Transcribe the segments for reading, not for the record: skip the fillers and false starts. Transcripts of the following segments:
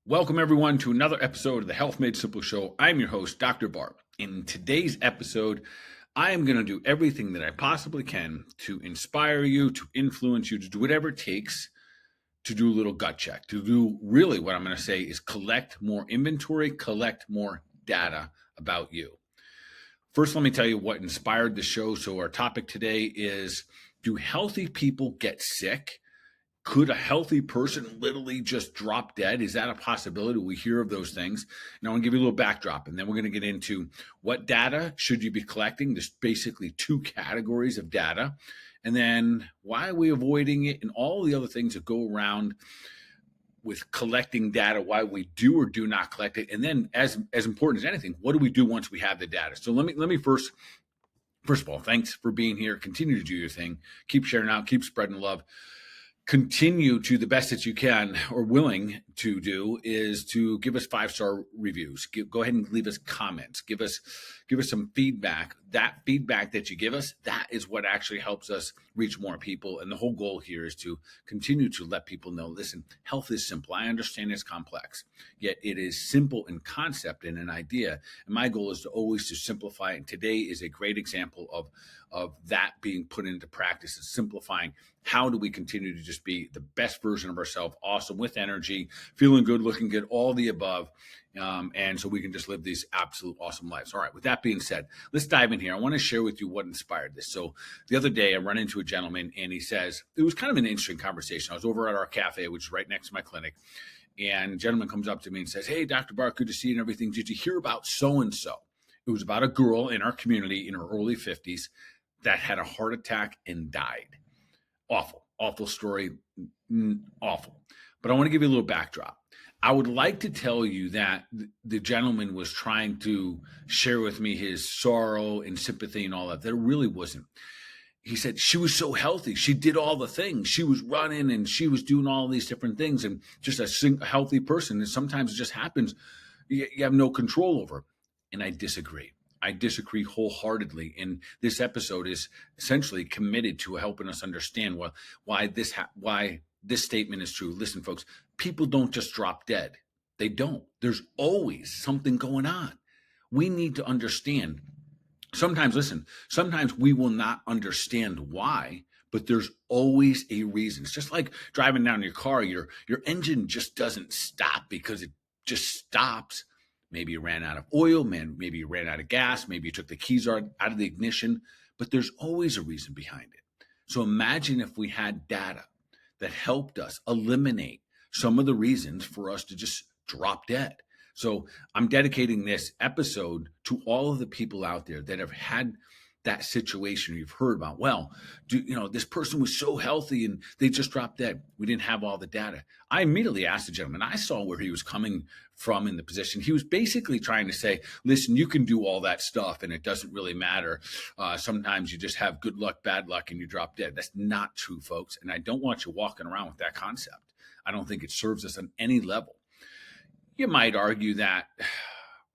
Welcome, everyone, to another episode of the Health Made Simple Show. I'm your host, Dr. Bart. In today's episode, I am going to do everything that I possibly can to inspire you, to influence you, to do whatever it takes to do a little gut check, to do really what I'm going to say is collect more inventory, collect more data about you. First, let me tell you what inspired the show. So our topic today is, do healthy people get sick? Could a healthy person literally just drop dead? Is that a possibility? We hear of those things. Now, I want to give you a little backdrop, and then we're going to get into what data should you be collecting. There's basically two categories of data, and then why are we avoiding it, and all the other things that go around with collecting data, why we do or do not collect it, and then as important as anything, what do we do once we have the data? So let me first of all, thanks for being here. Continue to do your thing. Keep sharing out. Keep spreading love. Continue to the best that you can or willing to do is to give us 5-star reviews. Go ahead and leave us comments. Give us some feedback. That feedback that you give us, that is what actually helps us reach more people. And the whole goal here is to continue to let people know, listen, health is simple. I understand it's complex, yet it is simple in concept and an idea. And my goal is to always to simplify it. And today is a great example of that being put into practice, is simplifying. How do we continue to just be the best version of ourselves, awesome, with energy, feeling good, looking good, all the above, and so we can just live these absolute awesome lives. All right, with that being said, let's dive in here. I want to share with you what inspired this. So the other day, I run into a gentleman, and he says, it was kind of an interesting conversation. I was over at our cafe, which is right next to my clinic, and a gentleman comes up to me and says, hey, Dr. Bart, good to see you and everything. Did you hear about so-and-so? It was about a girl in our community in her early 50s that had a heart attack and died. Awful story, awful. But I want to give you a little backdrop. I would like to tell you that the gentleman was trying to share with me his sorrow and sympathy and all that. That it really wasn't. He said she was so healthy. She did all the things. She was running and she was doing all these different things, and just a healthy person. And sometimes it just happens. You have no control over. And I disagree. I disagree wholeheartedly. And this episode is essentially committed to helping us understand why this statement is true. Listen, folks, people don't just drop dead. They don't. There's always something going on. We need to understand. Sometimes we will not understand why, but there's always a reason. It's just like driving down your car. Your engine just doesn't stop because it just stops. Maybe you ran out of oil, maybe you ran out of gas, maybe you took the keys out of the ignition, but there's always a reason behind it. So imagine if we had data that helped us eliminate some of the reasons for us to just drop dead. So I'm dedicating this episode to all of the people out there that have had that situation you've heard about. Well, this person was so healthy and they just dropped dead. We didn't have all the data. I immediately asked the gentleman, I saw where he was coming from in the position. He was basically trying to say, listen, you can do all that stuff and it doesn't really matter. Sometimes you just have good luck, bad luck, and you drop dead. That's not true, folks. And I don't want you walking around with that concept. I don't think it serves us on any level. You might argue that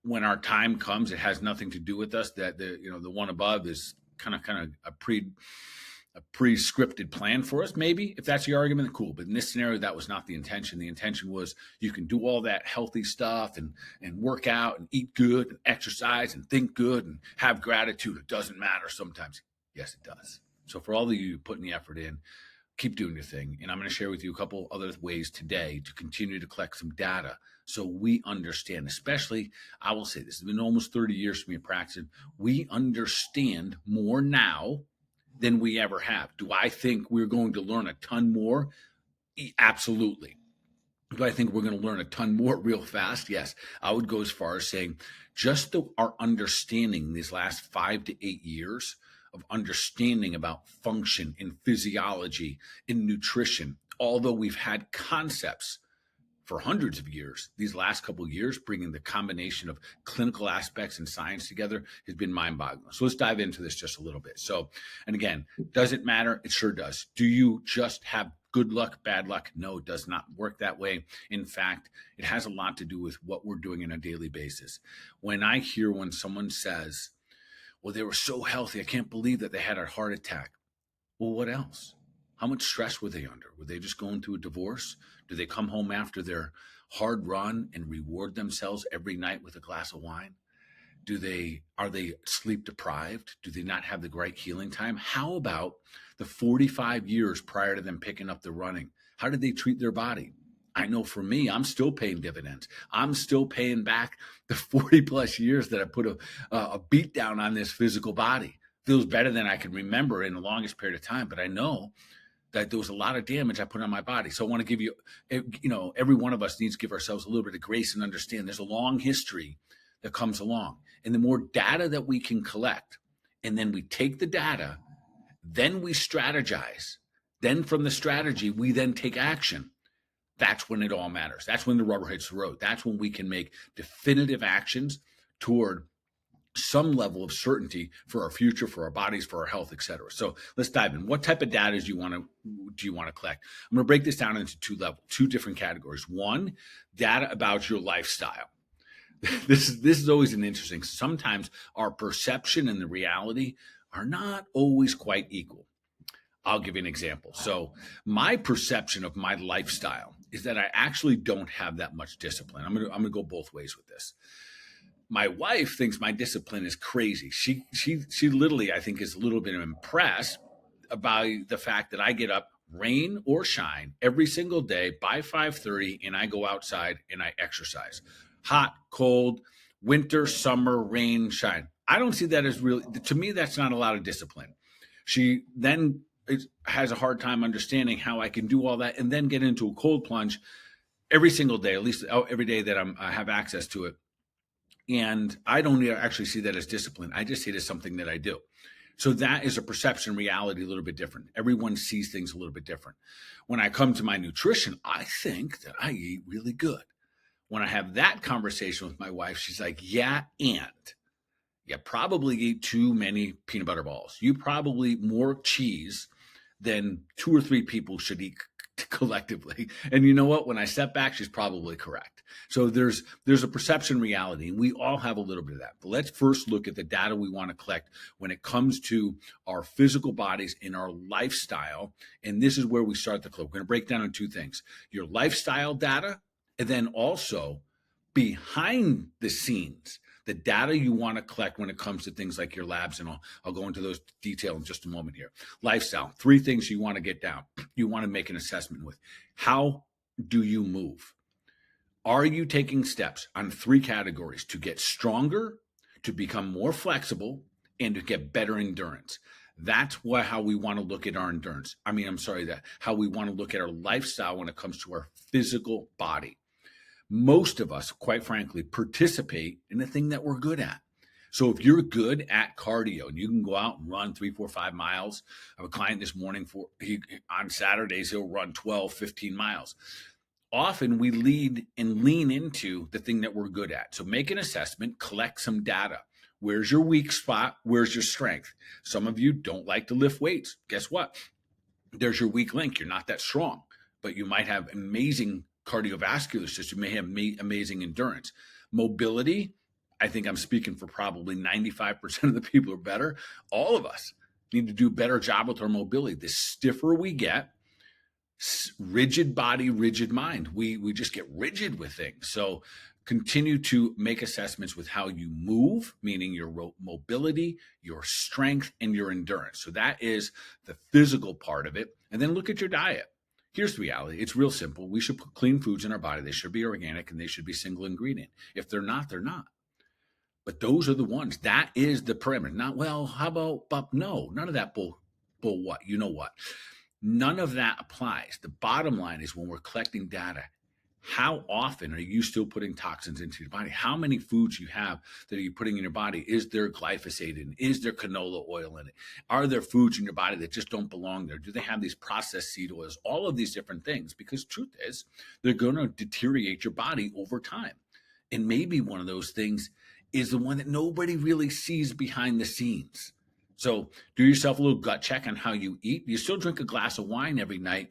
when our time comes, it has nothing to do with us, that the one above is kind of a pre-scripted plan for us. Maybe if that's your argument, cool. But in this scenario, that was not the intention. The intention was you can do all that healthy stuff and work out and eat good and exercise and think good and have gratitude. It doesn't matter sometimes. Yes, it does. So for all of you putting the effort in, keep doing your thing. And I'm going to share with you a couple other ways today to continue to collect some data so we understand, especially, I will say this, it's been almost 30 years for me practicing. We understand more now than we ever have. Do I think we're going to learn a ton more? Absolutely. Do I think we're going to learn a ton more real fast? Yes. I would go as far as saying just our understanding these last 5 to 8 years of understanding about function in physiology, in nutrition, although we've had concepts for hundreds of years, these last couple of years, bringing the combination of clinical aspects and science together has been mind-boggling. So let's dive into this just a little bit. So, and again, does it matter? It sure does. Do you just have good luck, bad luck? No, it does not work that way. In fact, it has a lot to do with what we're doing on a daily basis. When someone says, well, they were so healthy, I can't believe that they had a heart attack. Well, what else? How much stress were they under? Were they just going through a divorce? Do they come home after their hard run and reward themselves every night with a glass of wine? Are they sleep deprived? Do they not have the right healing time? How about the 45 years prior to them picking up the running? How did they treat their body? I know for me, I'm still paying dividends. I'm still paying back the 40 plus years that I put a beat down on this physical body. Feels better than I can remember in the longest period of time, but I know that there was a lot of damage I put on my body. So I want to give you, every one of us needs to give ourselves a little bit of grace and understand there's a long history that comes along. And the more data that we can collect, and then we take the data, then we strategize. Then from the strategy, we then take action. That's when it all matters. That's when the rubber hits the road. That's when we can make definitive actions toward some level of certainty for our future, for our bodies, for our health, et cetera. So let's dive in. What type of data do you want to collect? I'm going to break this down into two different categories. One, data about your lifestyle. This is always an interesting. Sometimes our perception and the reality are not always quite equal. I'll give you an example. So my perception of my lifestyle is that I actually don't have that much discipline. I'm gonna go both ways with this. My wife thinks my discipline is crazy. She literally, I think, is a little bit impressed about the fact that I get up, rain or shine, every single day by 5:30, and I go outside and I exercise. Hot, cold, winter, summer, rain, shine. I don't see that as really, to me, that's not a lot of discipline. She then has a hard time understanding how I can do all that and then get into a cold plunge every single day, at least every day that I have access to it. And I don't actually see that as discipline. I just see it as something that I do. So that is a perception reality a little bit different. Everyone sees things a little bit different. When I come to my nutrition, I think that I eat really good. When I have that conversation with my wife, she's like, yeah, and you probably eat too many peanut butter balls. You probably eat more cheese than 2 or 3 people should eat collectively. And you know what? When I step back, she's probably correct. So there's a perception reality, and we all have a little bit of that. But let's first look at the data we want to collect when it comes to our physical bodies and our lifestyle. And this is where we start the clip. We're going to break down on 2 things: your lifestyle data, and then also behind the scenes, the data you want to collect when it comes to things like your labs. And I'll go into those detail in just a moment here. Lifestyle, 3 things you want to get down. You want to make an assessment with. How do you move? Are you taking steps on 3 categories: to get stronger, to become more flexible, and to get better endurance? That's how we want to look at our endurance. How we want to look at our lifestyle when it comes to our physical body. Most of us, quite frankly, participate in the thing that we're good at. So if you're good at cardio and you can go out and run 3, 4, 5 miles, I have a client this morning on Saturdays, he'll run 12, 15 miles. Often we lean into the thing that we're good at. So make an assessment, collect some data. Where's your weak spot? Where's your strength? Some of you don't like to lift weights. Guess what? There's your weak link. You're not that strong, but you might have amazing cardiovascular system, may have amazing endurance. Mobility, I think I'm speaking for probably 95% of the people who are better. All of us need to do a better job with our mobility. The stiffer we get, rigid body, rigid mind. We just get rigid with things. So continue to make assessments with how you move, meaning your mobility, your strength, and your endurance. So that is the physical part of it. And then look at your diet. Here's the reality. It's real simple. We should put clean foods in our body. They should be organic and they should be single ingredient. If they're not, they're not. But those are the ones. That is the perimeter. Not, well, how about, but no, none of that bull what? You know what? None of that applies. The bottom line is when we're collecting data, how often are you still putting toxins into your body? How many foods you have that are you putting in your body? Is there glyphosate in it? Is there canola oil in it? Are there foods in your body that just don't belong there? Do they have these processed seed oils? All of these different things, because truth is, they're going to deteriorate your body over time. And maybe one of those things is the one that nobody really sees behind the scenes. So do yourself a little gut check on how you eat. You still drink a glass of wine every night,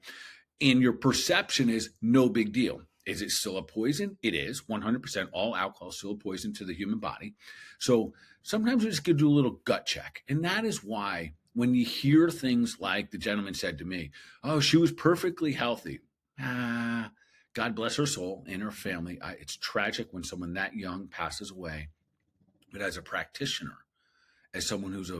and your perception is no big deal. Is it still a poison? It is. 100% all alcohol is still a poison to the human body. So sometimes we just give you a little gut check. And that is why when you hear things like the gentleman said to me, oh, she was perfectly healthy. God bless her soul and her family. It's tragic when someone that young passes away. But as a practitioner, as someone who's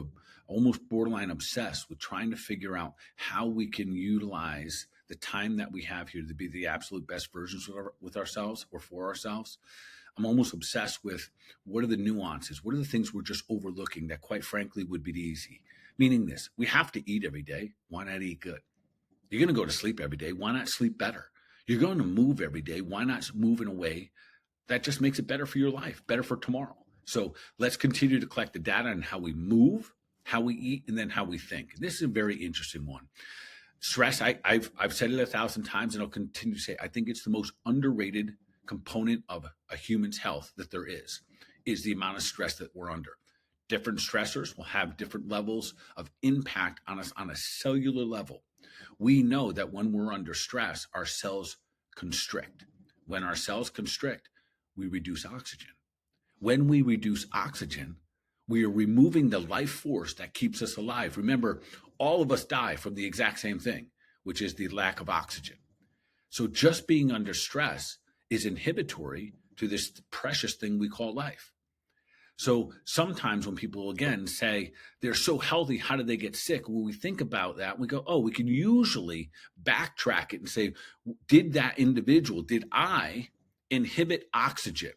almost borderline obsessed with trying to figure out how we can utilize the time that we have here to be the absolute best versions with ourselves or for ourselves, I'm almost obsessed with what are the nuances? What are the things we're just overlooking that, quite frankly, would be easy? Meaning this, we have to eat every day. Why not eat good? You're going to go to sleep every day. Why not sleep better? You're going to move every day. Why not move in a way that just makes it better for your life, better for tomorrow? So let's continue to collect the data on how we move, how we eat, and then how we think. This is a very interesting one. Stress, I've said it 1,000 times, and I'll continue to say, I think it's the most underrated component of a human's health that there is the amount of stress that we're under. Different stressors will have different levels of impact on us on a cellular level. We know that when we're under stress, our cells constrict. When our cells constrict, we reduce oxygen. When we reduce oxygen, we are removing the life force that keeps us alive. Remember, all of us die from the exact same thing, which is the lack of oxygen. So just being under stress is inhibitory to this precious thing we call life. So sometimes when people, again, say they're so healthy, how did they get sick? When we think about that, we go, oh, we can usually backtrack it and say, did I inhibit oxygen?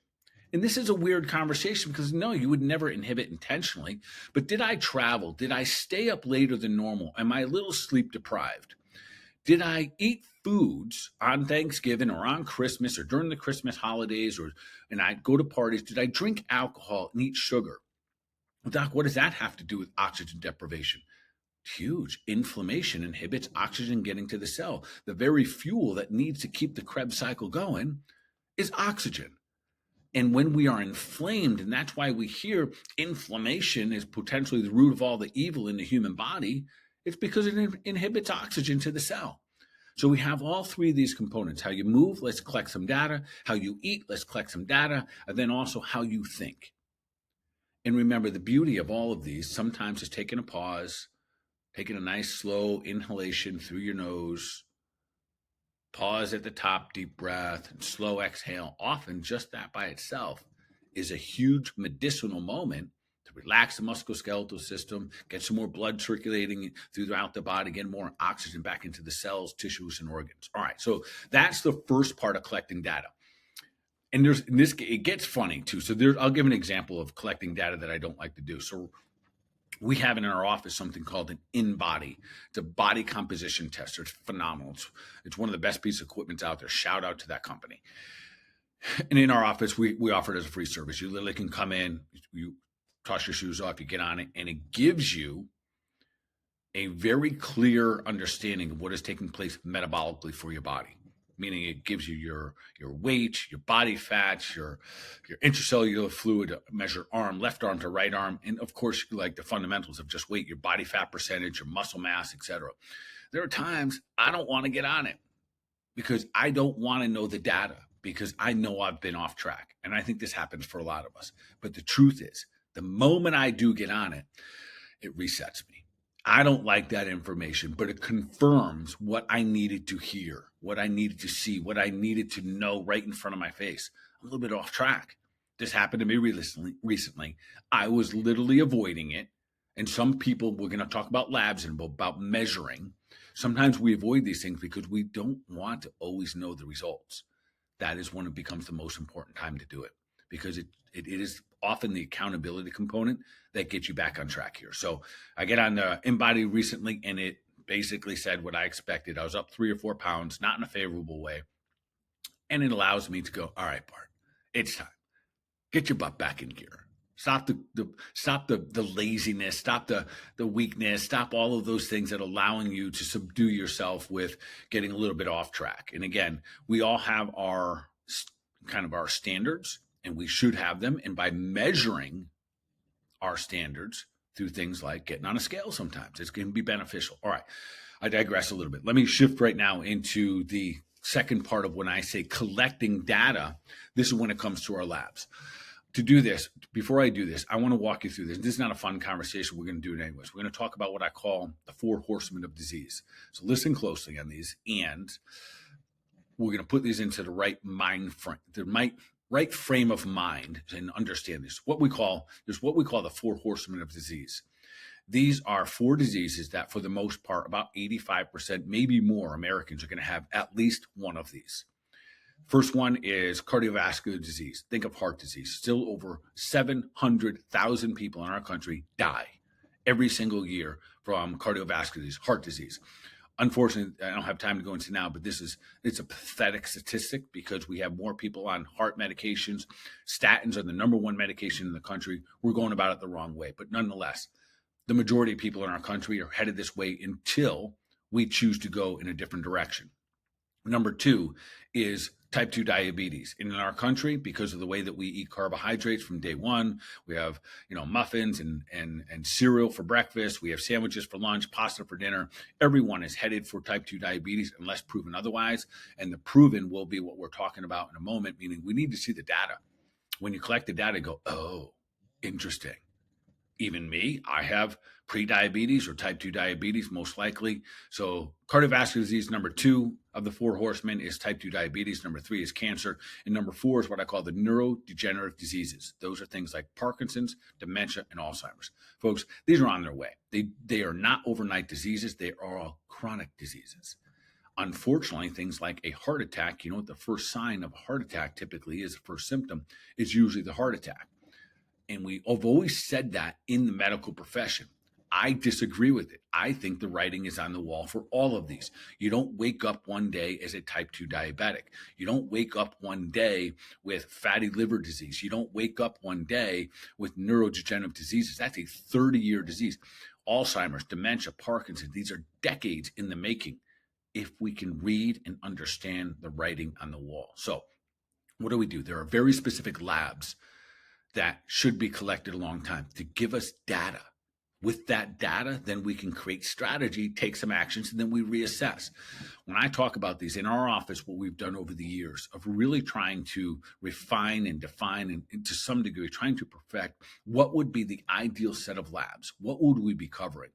And this is a weird conversation because no, you would never inhibit intentionally. But did I travel? Did I stay up later than normal? Am I a little sleep deprived? Did I eat foods on Thanksgiving or on Christmas or during the Christmas holidays and I go to parties? Did I drink alcohol and eat sugar? Well, Doc, what does that have to do with oxygen deprivation? Huge. Inflammation inhibits oxygen getting to the cell. The very fuel that needs to keep the Krebs cycle going is oxygen. And when we are inflamed, and that's why we hear inflammation is potentially the root of all the evil in the human body, it's because it inhibits oxygen to the cell. So we have all three of these components. How you move, let's collect some data. How you eat, let's collect some data. And then also how you think. And remember, the beauty of all of these sometimes is taking a pause, taking a nice slow inhalation through your nose, pause at the top, deep breath, and slow exhale. Often just that by itself is a huge medicinal moment to relax the musculoskeletal system, get some more blood circulating throughout the body, get more oxygen back into the cells, tissues, and organs. All right, so that's the first part of collecting data. And it gets funny too. So I'll give an example of collecting data that I don't like to do. So we have in our office something called an InBody. It's a body composition tester. It's phenomenal. It's one of the best pieces of equipment out there. Shout out to that company. And in our office, we offer it as a free service. You literally can come in, you toss your shoes off, you get on it, and it gives you a very clear understanding of what is taking place metabolically for your body. Meaning it gives you your weight, your body fat, your intracellular fluid, measure left arm to right arm, and of course, like the fundamentals of just weight, your body fat percentage, your muscle mass, etc. There are times I don't want to get on it because I don't want to know the data because I know I've been off track. And I think this happens for a lot of us. But the truth is, the moment I do get on it, it resets me. I don't like that information, but it confirms what I needed to hear, what I needed to see, what I needed to know right in front of my face. I'm a little bit off track. This happened to me recently. I was literally avoiding it. And some people, we're going to talk about labs and about measuring. Sometimes we avoid these things because we don't want to always know the results. That is when it becomes the most important time to do it because it is often the accountability component that gets you back on track here. So I get on the InBody recently and it basically said what I expected. I was up 3 or 4 pounds, not in a favorable way. And it allows me to go, all right, Bart, it's time. Get your butt back in gear. Stop the laziness, stop the weakness, stop all of those things that are allowing you to subdue yourself with getting a little bit off track. And again, we all have our standards and we should have them. And by measuring our standards through things like getting on a scale sometimes, it's going to be beneficial. All right, I digress a little bit. Let me shift right now into the second part of when I say collecting data. This is when it comes to our labs. To do this, before I do this, I want to walk you through this. This is not a fun conversation. We're going to do it anyways. We're going to talk about what I call the 4 horsemen of disease. So listen closely on these. And we're going to put these into the right mind frame, right frame of mind, and understand this. There's what we call the four horsemen of disease. These are four diseases that, for the most part, about 85%, maybe more, Americans are going to have at least one of these. First one is cardiovascular disease. Think of heart disease. Still over 700,000 people in our country die every single year from cardiovascular disease, heart disease. Unfortunately, I don't have time to go into now, but it's a pathetic statistic because we have more people on heart medications. Statins are the number one medication in the country. We're going about it the wrong way. But nonetheless, the majority of people in our country are headed this way until we choose to go in a different direction. Number two is type 2 diabetes. And in our country, because of the way that we eat carbohydrates from day one, we have, muffins and cereal for breakfast. We have sandwiches for lunch, pasta for dinner. Everyone is headed for type 2 diabetes unless proven otherwise. And the proven will be what we're talking about in a moment, meaning we need to see the data. When you collect the data, go, oh, interesting. Even me, I have pre-diabetes or type 2 diabetes, most likely. So cardiovascular disease, number two of the four horsemen, is type 2 diabetes. Number three is cancer. And number four is what I call the neurodegenerative diseases. Those are things like Parkinson's, dementia, and Alzheimer's. Folks, these are on their way. They are not overnight diseases. They are all chronic diseases. Unfortunately, things like a heart attack, what the first sign of a heart attack typically is, the first symptom is usually the heart attack. And we have always said that in the medical profession. I disagree with it. I think the writing is on the wall for all of these. You don't wake up one day as a type 2 diabetic. You don't wake up one day with fatty liver disease. You don't wake up one day with neurodegenerative diseases. That's a 30-year disease. Alzheimer's, dementia, Parkinson's, these are decades in the making if we can read and understand the writing on the wall. So what do? There are very specific labs that should be collected a long time to give us data. With that data, then we can create strategy, take some actions, and then we reassess. When I talk about these in our office, what we've done over the years of really trying to refine and define and to some degree trying to perfect what would be the ideal set of labs, what would we be covering?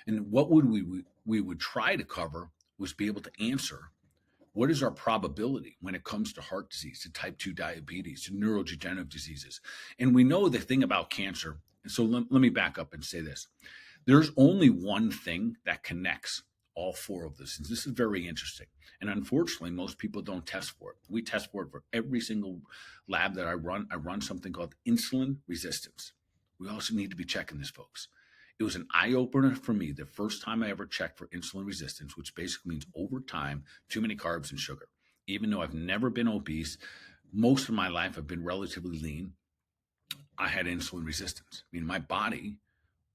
And what would we would try to cover was be able to answer what is our probability when it comes to heart disease, to type 2 diabetes, to neurodegenerative diseases? And we know the thing about cancer, and so let me back up and say this. There's only one thing that connects all four of this. And this is very interesting. And unfortunately, most people don't test for it. We test for it for every single lab that I run. I run something called insulin resistance. We also need to be checking this, folks. It was an eye-opener for me the first time I ever checked for insulin resistance, which basically means over time, too many carbs and sugar. Even though I've never been obese, most of my life I've been relatively lean, I had insulin resistance. My body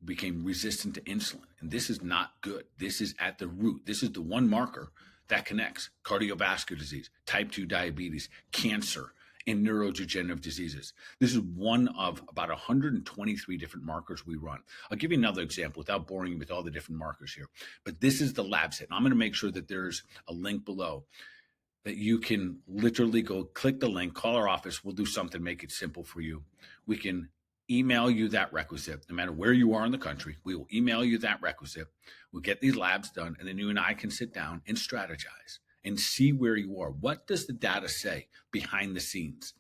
became resistant to insulin, and this is not good. This is at the root. This is the one marker that connects cardiovascular disease, type 2 diabetes, cancer, and neurodegenerative diseases. This is one of about 123 different markers we run. I'll give you another example without boring you with all the different markers here. But this is the lab set. And I'm going to make sure that there's a link below that you can literally go click the link, call our office. We'll do something, make it simple for you. We can email you that requisite. No matter where you are in the country, we will email you that requisite. We'll get these labs done, and then you and I can sit down and strategize and see where you are. What does the data say behind the scenes?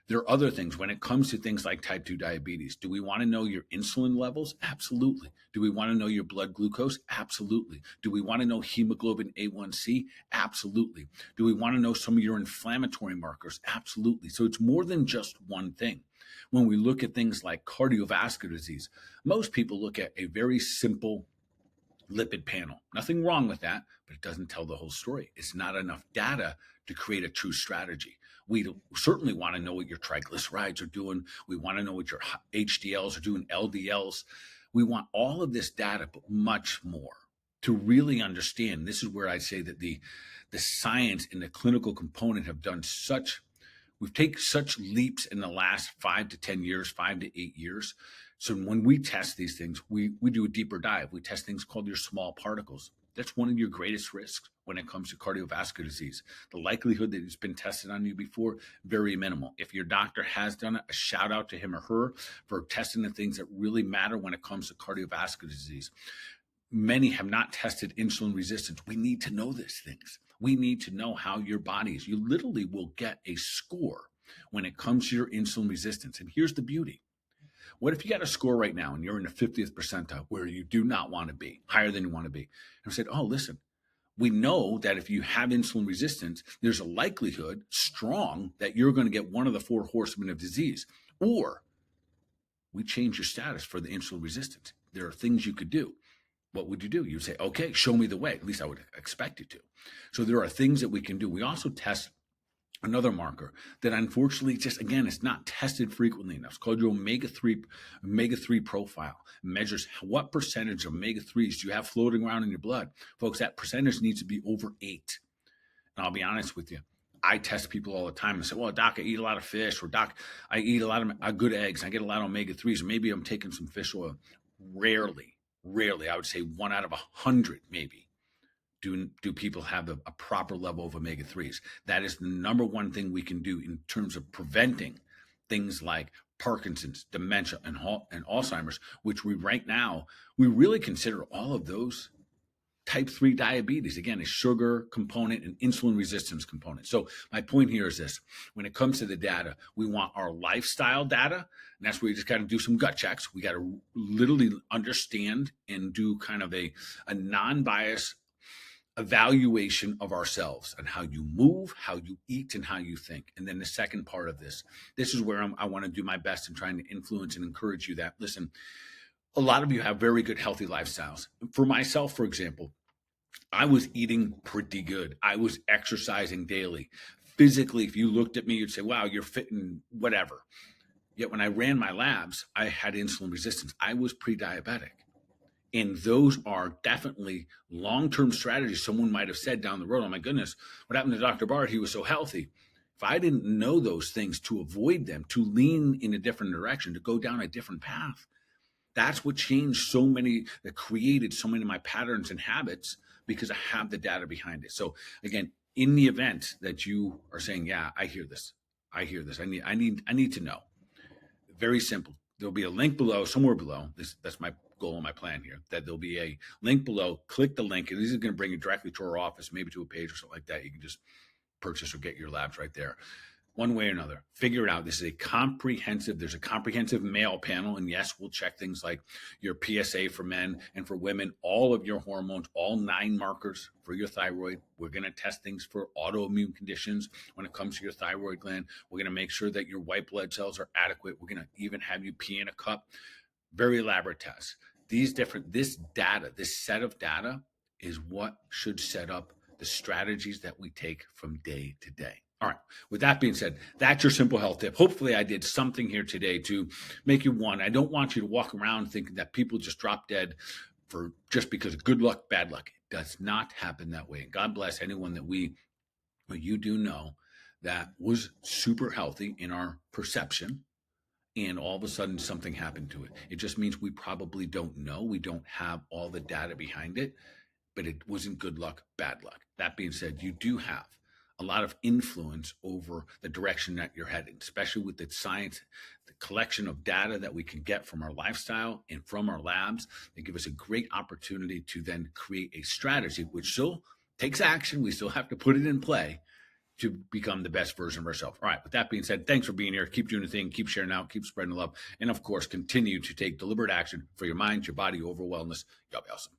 There are other things when it comes to things like type 2 diabetes. Do we want to know your insulin levels? Absolutely. Do we want to know your blood glucose? Absolutely. Do we want to know hemoglobin A1C? Absolutely. Do we want to know some of your inflammatory markers? Absolutely. So it's more than just one thing. When we look at things like cardiovascular disease, most people look at a very simple lipid panel. Nothing wrong with that, but it doesn't tell the whole story. It's not enough data to create a true strategy. We certainly want to know what your triglycerides are doing. We want to know what your HDLs are doing, LDLs. We want all of this data, but much more to really understand. This is where I say that the science and the clinical component have done we've taken such leaps in the last 5 to 10 years, 5 to 8 years. So when we test these things, we do a deeper dive. We test things called your small particles. That's one of your greatest risks when it comes to cardiovascular disease. The likelihood that it's been tested on you before, very minimal. If your doctor has done it, a shout out to him or her for testing the things that really matter when it comes to cardiovascular disease. Many have not tested insulin resistance. We need to know these things. We need to know how your body is. You literally will get a score when it comes to your insulin resistance. And here's the beauty. What if you got a score right now and you're in the 50th percentile where you do not want to be, higher than you want to be? And I said, oh, listen, we know that if you have insulin resistance, there's a likelihood strong that you're going to get one of the 4 horsemen of disease. Or we change your status for the insulin resistance. There are things you could do. What would you do? You'd say, okay, show me the way. At least I would expect you to. So there are things that we can do. We also test another marker that unfortunately just, again, it's not tested frequently enough. It's called your omega-3 profile. It measures what percentage of omega-3s do you have floating around in your blood. Folks, that percentage needs to be over 8. And I'll be honest with you, I test people all the time and say, well, doc, I eat a lot of fish, or doc, I eat a lot of good eggs. I get a lot of omega-3s, or maybe I'm taking some fish oil. Rarely, I would say 1 out of 100 maybe, do people have a proper level of omega-3s. That is the number one thing we can do in terms of preventing things like Parkinson's, dementia, and Alzheimer's, which we really consider all of those type 3 diabetes. Again, a sugar component and insulin resistance component. So my point here is this. When it comes to the data, we want our lifestyle data, and that's where you just got to do some gut checks. We got to literally understand and do kind of a non-biased evaluation of ourselves and how you move, how you eat, and how you think. And then the second part of this is where I want to do my best in trying to influence and encourage you that, listen, a lot of you have very good, healthy lifestyles. For myself, for example, I was eating pretty good. I was exercising daily. Physically, if you looked at me, you'd say, wow, you're fit and whatever. Yet when I ran my labs, I had insulin resistance. I was pre-diabetic. And those are definitely long-term strategies someone might have said down the road, oh my goodness, what happened to Dr. Bart? He was so healthy. If I didn't know those things, to avoid them, to lean in a different direction, to go down a different path, that's what that created so many of my patterns and habits, because I have the data behind it. So again, in the event that you are saying, yeah, I hear this, I need to know. Very simple. There'll be a link below, somewhere below. That's my goal and my plan here, that there'll be a link below. Click the link, and this is going to bring you directly to our office, maybe to a page or something like that. You can just purchase or get your labs right there. One way or another, figure it out. There's a comprehensive male panel. And yes, we'll check things like your PSA for men and for women, all of your hormones, all 9 markers for your thyroid. We're going to test things for autoimmune conditions when it comes to your thyroid gland. We're going to make sure that your white blood cells are adequate. We're going to even have you pee in a cup. Very elaborate tests. This set of data is what should set up the strategies that we take from day to day. All right. With that being said, that's your simple health tip. Hopefully I did something here today to make you one. I don't want you to walk around thinking that people just drop dead just because of good luck, bad luck. It does not happen that way. And God bless anyone that you do know that was super healthy in our perception, and all of a sudden something happened to it. It just means we probably don't know. We don't have all the data behind it, but it wasn't good luck, bad luck. That being said, you do have a lot of influence over the direction that you're heading, especially with the science, the collection of data that we can get from our lifestyle and from our labs. They give us a great opportunity to then create a strategy, which still takes action. We still have to put it in play to become the best version of ourselves. All right. With that being said, thanks for being here. Keep doing the thing. Keep sharing out. Keep spreading the love. And of course, continue to take deliberate action for your mind, your body, your overall wellness. Y'all be awesome.